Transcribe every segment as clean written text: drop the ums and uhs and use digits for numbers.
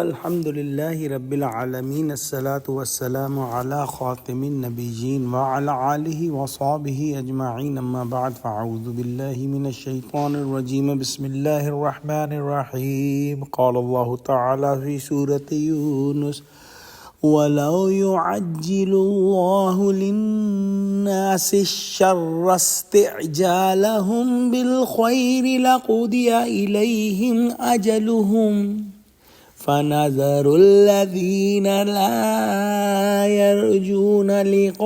Alhamdulillahi Rabbil Alameen. As-salatu was-salamu ala khatimin nabiyyin wa ala alihi wa sahbihi ajma'in. Amma ba'd, fa'udhu billahi minash shaitanir rajeem. Bismillahir rahmanir rahim. Qala Allahu ta'ala fi Surah Yunus. وَلَوْ يُعَجِّلُ اللَّهُ لِلنَّاسِ الشَّرَّ اسْتِعْجَالَهُم بِالْخَيْرِ لَقُضِيَ إِلَيْهِمْ أَجَلُهُمْ فَنَذَرُ الَّذِينَ لَا يَرْجُونَ لِقَاءَنَا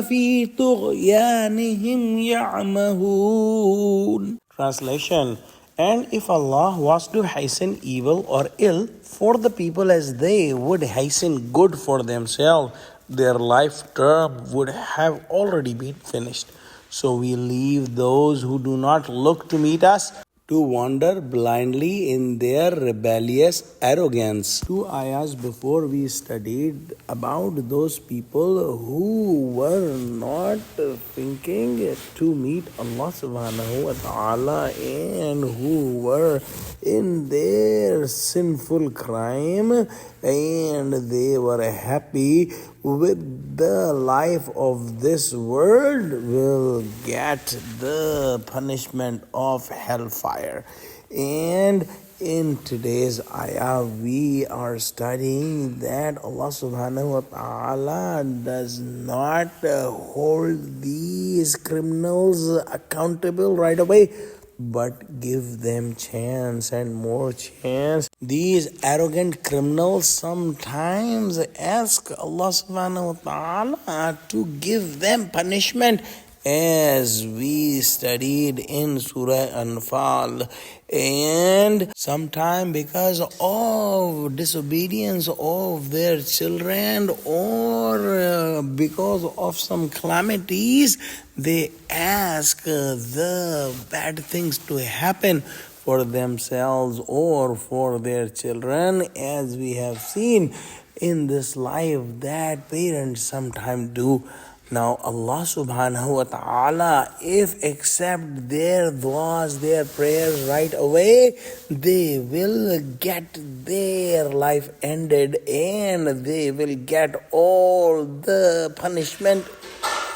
فِي طُغْيَانِهِمْ يَعْمَهُونَ. Translation: And if Allah was to hasten evil or ill for the people as they would hasten good for themselves, their life term would have already been finished. So we leave those who do not look to meet us to wander blindly in their rebellious arrogance. 2 ayahs before we studied about those people who were not thinking to meet Allah subhanahu wa ta'ala and who were in their sinful crime, and they were happy with the life of this world, will get the punishment of hellfire. And in today's ayah, we are studying that Allah subhanahu wa ta'ala does not hold these criminals accountable right away, but give them chance and more chance. These arrogant criminals sometimes ask Allah subhanahu wa ta'ala to give them punishment, as we studied in Surah Anfal. And sometime because of disobedience of their children or because of some calamities, they ask the bad things to happen for themselves or for their children, as we have seen in this life that parents sometimes do. Now Allah subhanahu wa ta'ala, if accept their du'as, their prayers right away, they will get their life ended and they will get all the punishment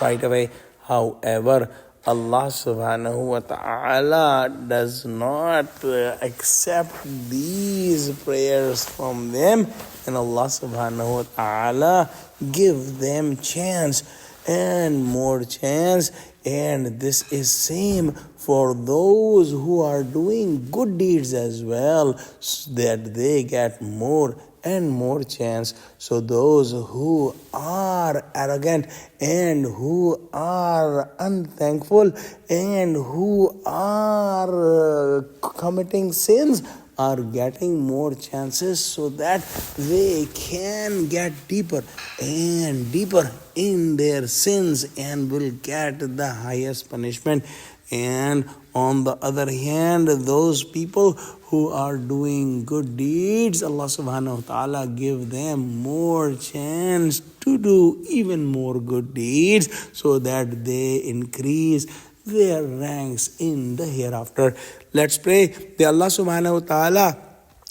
right away. However, Allah subhanahu wa ta'ala does not accept these prayers from them, and Allah subhanahu wa ta'ala give them chance and more chance. And this is same for those who are doing good deeds as well, so that they get more and more chance. So those who are arrogant and who are unthankful and who are committing sins are getting more chances, so that they can get deeper and deeper in their sins and will get the highest punishment. And on the other hand, those people who are doing good deeds, Allah subhanahu wa ta'ala give them more chance to do even more good deeds, so that they increase their ranks in the hereafter. Let's pray. May Allah subhanahu wa ta'ala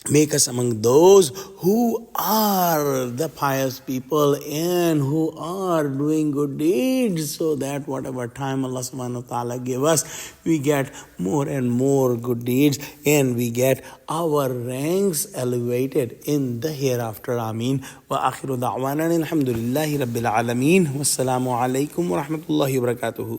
make us among those who are the pious people and who are doing good deeds, so that whatever time Allah subhanahu wa ta'ala give us, we get more and more good deeds and we get our ranks elevated in the hereafter. Ameen. Wa akhiru da'wana alhamdulillahi rabbil alameen. Wassalamu alaikum wa rahmatullahi wa barakatuhu.